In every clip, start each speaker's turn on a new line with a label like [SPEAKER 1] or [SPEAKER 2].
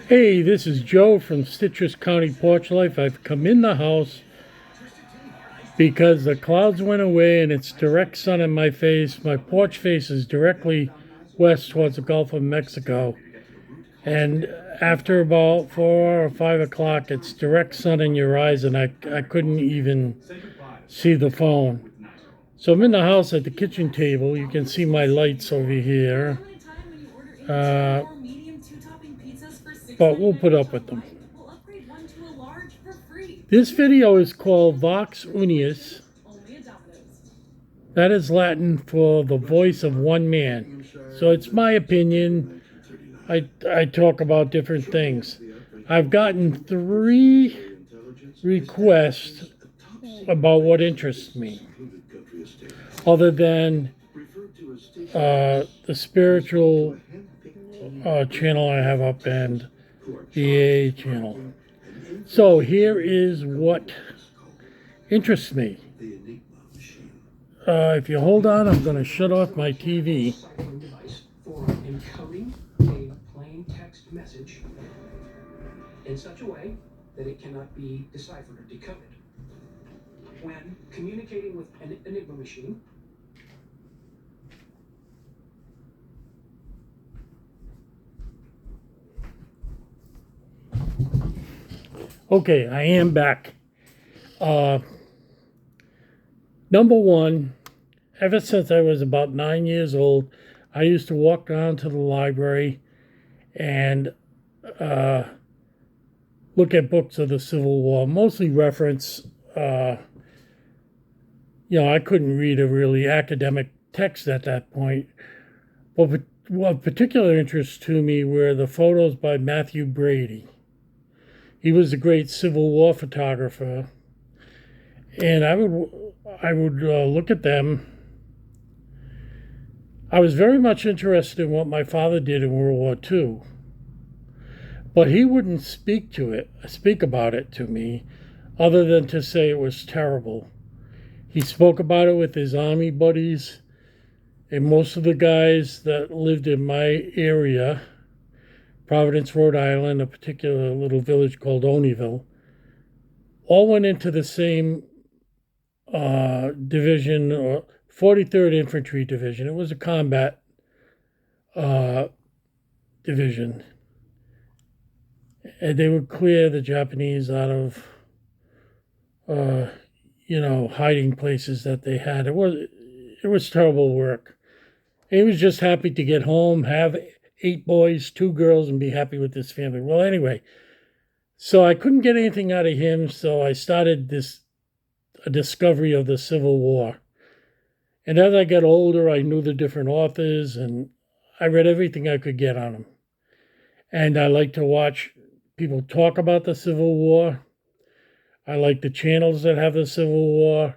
[SPEAKER 1] Hey, this is Joe from Citrus County Porch Life. I've come in the house because the clouds went away and it's direct sun in my face. My porch faces directly west towards the Gulf of Mexico. And after about 4 or 5 o'clock, it's direct sun in your eyes, and I couldn't even see the phone. So I'm in the house at the kitchen table. You can see my lights over here. Uh, but we'll put up with them. This video is called voxunius. That is Latin for the voice of one man. So it's my opinion. I talk about different things. I've gotten 3 requests about what interests me, other than the spiritual channel I have up and the AA channel. So here is what interests me. If you hold on, I'm going to shut off my TV.
[SPEAKER 2] For encoding a plain text message in such a way that it cannot be deciphered or decoded. When communicating with an Enigma machine,
[SPEAKER 1] Okay, I am back. Number one, ever since I was about 9 years old, I used to walk down to the library and look at books of the Civil War, mostly reference. I couldn't read a really academic text at that point. But of particular interest to me were the photos by Matthew Brady. He was a great Civil War photographer, and I would look at them. I was very much interested in what my father did in World War II, but he wouldn't speak about it to me, other than to say it was terrible. He spoke about it with his army buddies, and most of the guys that lived in my area, Providence, Rhode Island, a particular little village called Oneyville, all went into the same division, or 43rd Infantry Division. It was a combat division. And they would clear the Japanese out of, hiding places that they had. It was terrible work. He was just happy to get home, have 8 boys, 2 girls, and be happy with his family. Well, anyway, so I couldn't get anything out of him, so I started a discovery of the Civil War. And as I got older, I knew the different authors, and I read everything I could get on them. And I like to watch people talk about the Civil War. I like the channels that have the Civil War.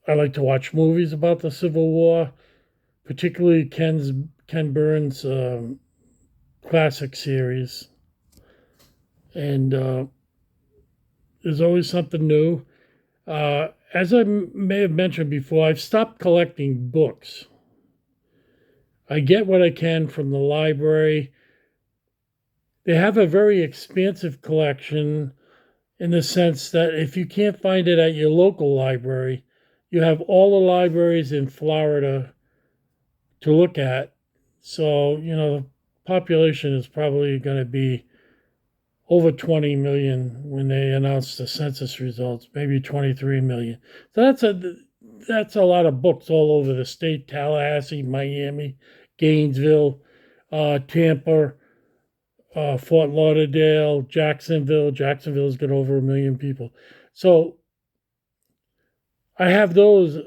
[SPEAKER 1] I like to watch movies about the Civil War, particularly Ken Burns' classic series. And there's always something new. As I may have mentioned before, I've stopped collecting books. I get what I can from the library. They have a very expansive collection in the sense that if you can't find it at your local library, you have all the libraries in Florida to look at. So, the population is probably going to be over 20 million when they announce the census results, maybe 23 million. So that's a lot of books all over the state: Tallahassee, Miami, Gainesville, Tampa, Fort Lauderdale, Jacksonville. Jacksonville's got over 1 million people. So I have those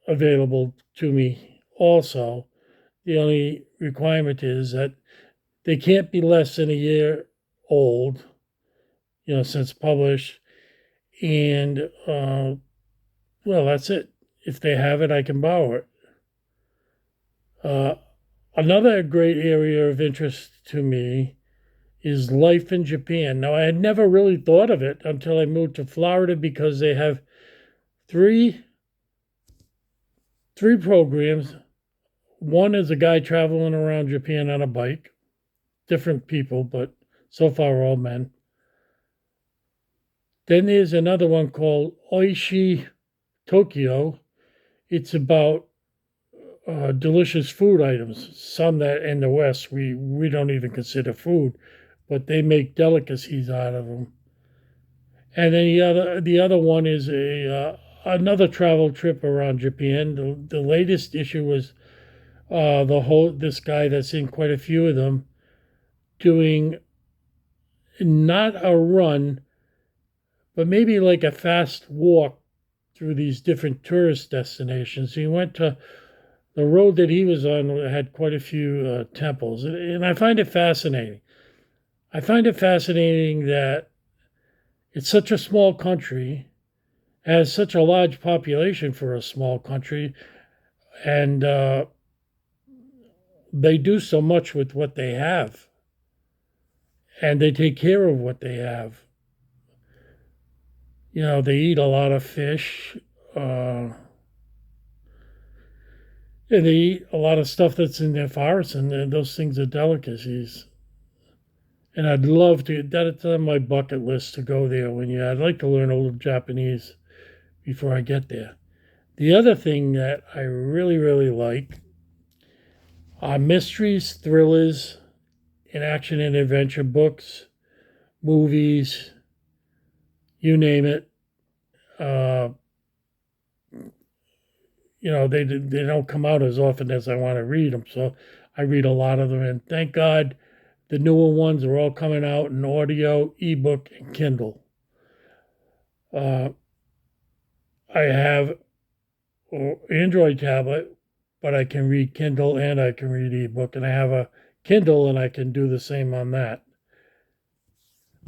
[SPEAKER 1] available to me also. The only requirement is that they can't be less than a year old, since published. And, that's it. If they have it, I can borrow it. Another great area of interest to me is life in Japan. Now, I had never really thought of it until I moved to Florida, because they have three programs. One is a guy traveling around Japan on a bike, different people, but so far all men. Then there's another one called Oishi Tokyo. It's about delicious food items, some that in the West we don't even consider food, but they make delicacies out of them. And then the other one is a another travel trip around Japan. The latest issue was the whole this guy that's in quite a few of them doing not a run, but maybe like a fast walk through these different tourist destinations. He went to the road that he was on had quite a few temples, and I find it fascinating. I find it fascinating that it's such a small country, has such a large population for a small country, and they do so much with what they have, and they take care of what they have. You know, they eat a lot of fish, and they eat a lot of stuff that's in their forests, and those things are delicacies. And I'd love to. That's on my bucket list to go there when you. I'd like to learn a little Japanese before I get there. The other thing that I really, really like are mysteries, thrillers, and action and adventure books, movies, you name it. Uh, they don't come out as often as I want to read them, so I read a lot of them. And thank God, the newer ones are all coming out in audio, ebook, and Kindle. Uh, I have an Android tablet, but I can read Kindle and I can read ebook, and I have a Kindle and I can do the same on that.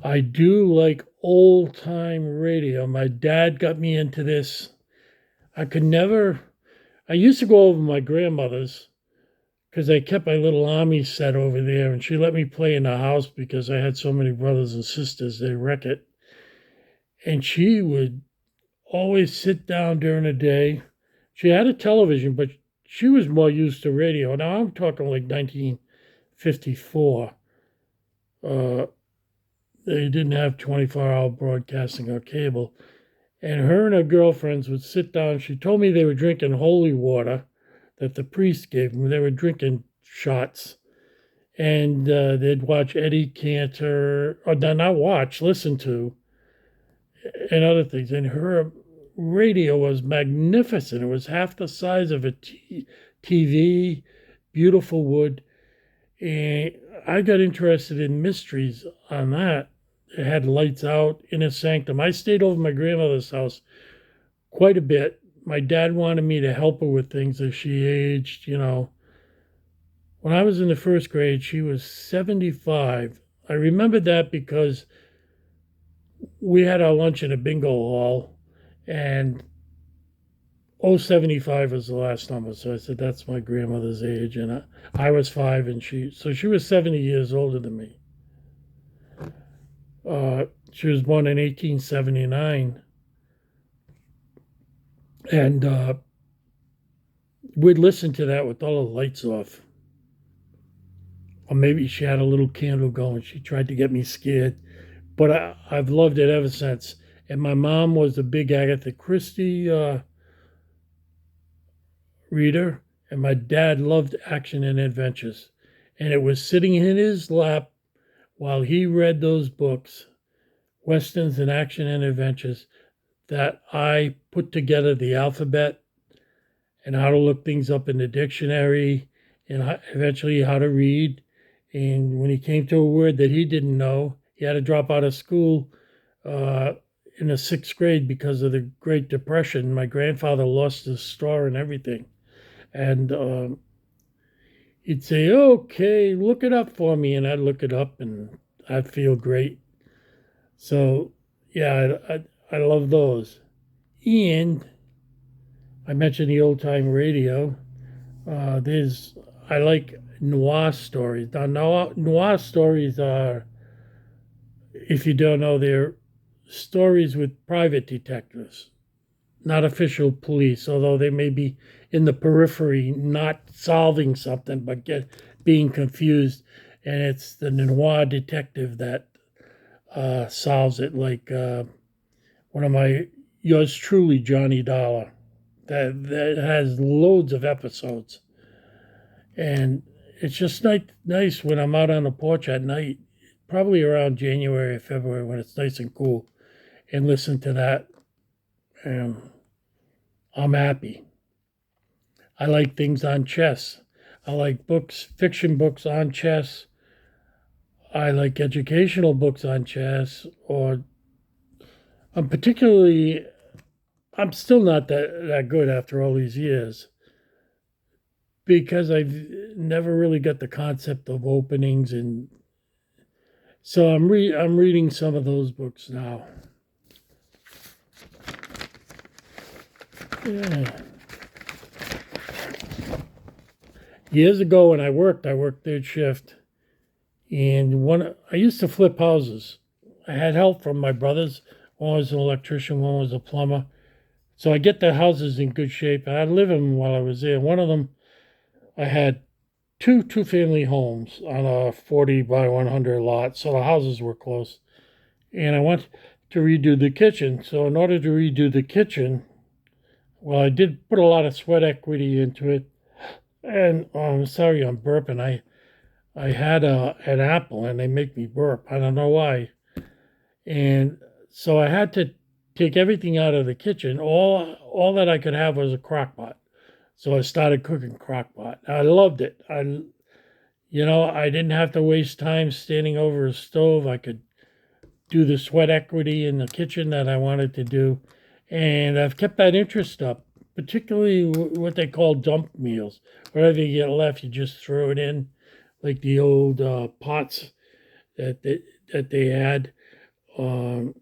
[SPEAKER 1] I do like old time radio. My dad got me into this. I could never. I used to go over my grandmother's because I kept my little army set over there, and she let me play in the house because I had so many brothers and sisters. They wreck it. And she would always sit down during the day. She had a television, but she was more used to radio. Now I'm talking like 1954. They didn't have 24-hour broadcasting or cable. And her and her girlfriends would sit down. She told me they were drinking holy water that the priest gave them. They were drinking shots. And they'd watch Eddie Cantor, or not watch, listen to, and other things. And her radio was magnificent. It was half the size of a TV, beautiful wood. And I got interested in mysteries on that. It had lights out in a sanctum. I stayed over my grandmother's house quite a bit. My dad wanted me to help her with things as she aged, you know. When I was in the first grade, she was 75. I remember that because we had our lunch in a bingo hall, and 075 was the last number. So I said, that's my grandmother's age. And I was 5, and she was 70 years older than me. She was born in 1879. And we'd listen to that with all the lights off. Or maybe she had a little candle going. She tried to get me scared. But I've loved it ever since. And my mom was a big Agatha Christie reader, and my dad loved action and adventures. And it was sitting in his lap while he read those books, Westerns and Action and Adventures, that I put together the alphabet and how to look things up in the dictionary and eventually how to read. And when he came to a word that he didn't know, he had to drop out of school in the 6th grade because of the Great Depression. My grandfather lost his store and everything. And he'd say, okay, look it up for me. And I'd look it up and I'd feel great. So, yeah, I love those. And I mentioned the old time radio. I like noir stories. Now, noir stories are, if you don't know, they're stories with private detectives, not official police, although they may be in the periphery, not solving something, but being confused. And it's the noir detective that solves it, like one of my yours truly, Johnny Dollar, that has loads of episodes, and it's just nice when I'm out on the porch at night, probably around January or February when it's nice and cool, and listen to that, and I'm happy. I like things on chess. I like books, fiction books on chess. I like educational books on chess, or I'm particularly, I'm still not that good after all these years because I've never really got the concept of openings, and so I'm reading some of those books now. Yeah. Years ago when I worked third shift, and I used to flip houses. I had help from my brothers. One was an electrician, one was a plumber. So I get the houses in good shape. I live in them while I was there. One of them, I had two family homes on a 40 by 100 lot, so the houses were close. And I want to redo the kitchen. So in order to redo the kitchen, well, I did put a lot of sweat equity into it. And I'm sorry, I'm burping. I had an apple, and they make me burp. I don't know why. And so I had to take everything out of the kitchen. All that I could have was a crock pot. So I started cooking crock pot. I loved it. I didn't have to waste time standing over a stove. I could do the sweat equity in the kitchen that I wanted to do. And I've kept that interest up, particularly what they call dump meals. Whatever you get left, you just throw it in, like the old pots that they had. Um,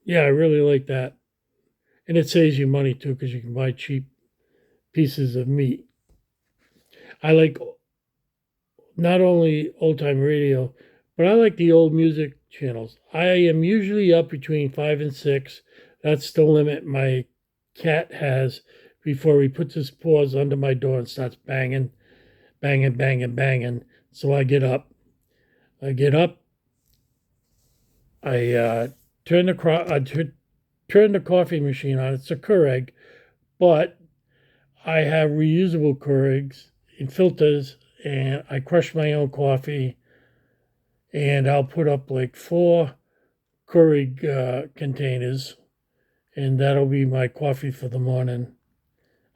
[SPEAKER 1] yeah, I really like that. And it saves you money too because you can buy cheap pieces of meat. I like not only old time radio, but I like the old music channels. I am usually up between 5 and 6. That's the limit my cat has before he puts his paws under my door and starts banging, banging, banging, banging. So I get up. I get up. I turn the coffee machine on. It's a Keurig, but I have reusable Keurigs and filters, and I crush my own coffee, and I'll put up like 4 Keurig containers, and that'll be my coffee for the morning.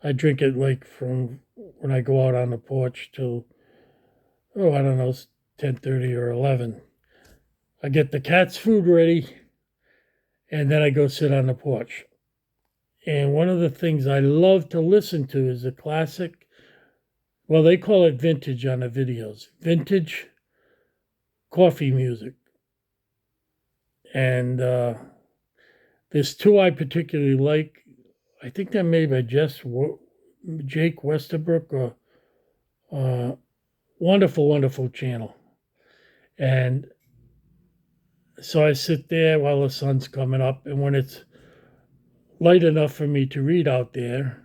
[SPEAKER 1] I drink it like from when I go out on the porch till, I don't know, 10:30 or 11. I get the cat's food ready, and then I go sit on the porch. And one of the things I love to listen to is the classic, well, they call it vintage on the videos, vintage coffee music. And there's two I particularly like. I think they're made by Jake Westerbrook. Wonderful, wonderful channel. And so I sit there while the sun's coming up, and when it's light enough for me to read out there,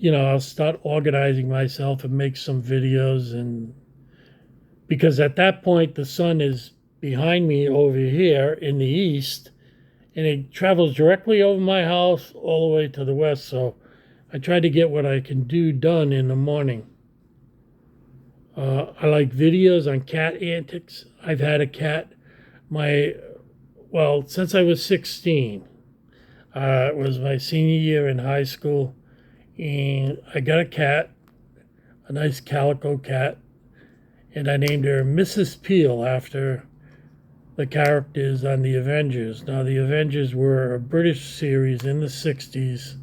[SPEAKER 1] I'll start organizing myself and make some videos. And because at that point, the sun is behind me over here in the east, and it travels directly over my house all the way to the west. So I try to get what I can do done in the morning. I like videos on cat antics. I've had a cat since I was 16. It was my senior year in high school, and I got a cat, a nice calico cat, and I named her Mrs. Peel after the characters on the Avengers. Now, the Avengers were a British series in the 60s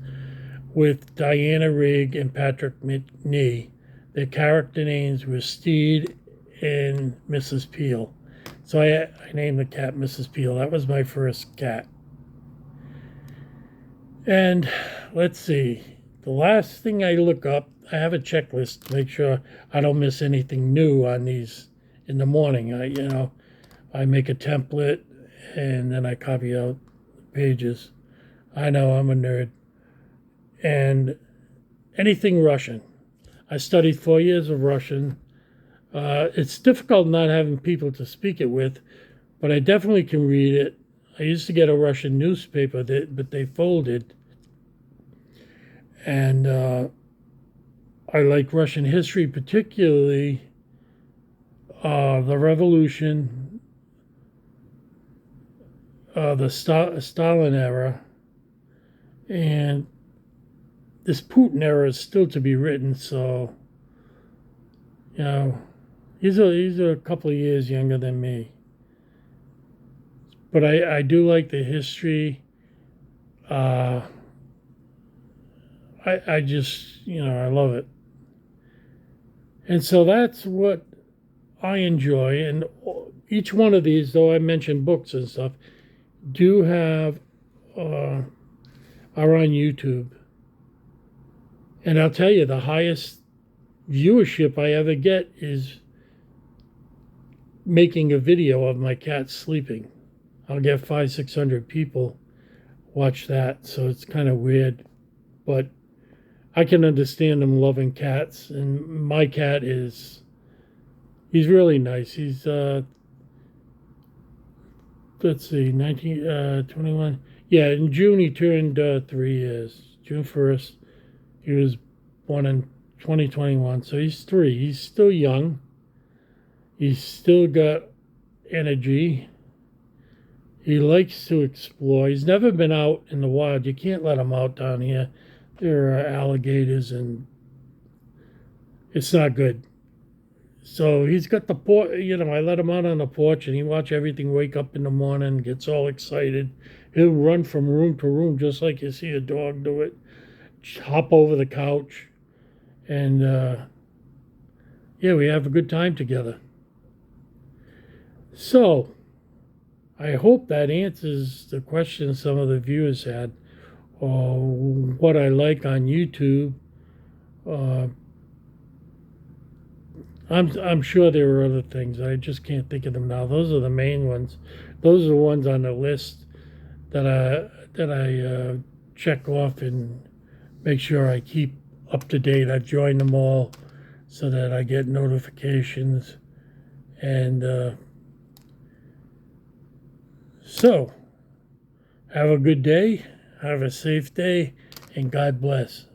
[SPEAKER 1] with Diana Rigg and Patrick Macnee. Their character names were Steed and Mrs. Peel. So I named the cat Mrs. Peel. That was my first cat. And let's see. The last thing I look up, I have a checklist to make sure I don't miss anything new on these in the morning. I make a template and then I copy out pages. I know I'm a nerd. And anything Russian. I studied 4 years of Russian. It's difficult not having people to speak it with, but I definitely can read it. I used to get a Russian newspaper, but they folded. And I like Russian history, particularly the revolution, the Stalin era, and this Putin era is still to be written. So, you know, he's a couple of years younger than me. But I do like the history. I just, I love it. And so that's what I enjoy. And each one of these, though I mentioned books and stuff, do have, are on YouTube. And I'll tell you, the highest viewership I ever get is making a video of my cat sleeping. I'll get 500-600 people watch that. So it's kind of weird. But I can understand them loving cats. And my cat he's really nice. He's, let's see, 21. Yeah, in June he turned 3 years. June 1st. He was born in 2021. So he's 3. He's still young. He's still got energy. He likes to explore. He's never been out in the wild. You can't let him out down here. There are alligators and it's not good. So he's got the porch, I let him out on the porch and he watch everything wake up in the morning, gets all excited. He'll run from room to room just like you see a dog do it. Hop over the couch. And yeah, we have a good time together. So I hope that answers the question some of the viewers had, or what I like on YouTube. I'm sure there are other things. I just can't think of them now. Those are the main ones. Those are the ones on the list that I check off and make sure I keep up to date. I've joined them all so that I get notifications. And so, have a good day, have a safe day, and God bless.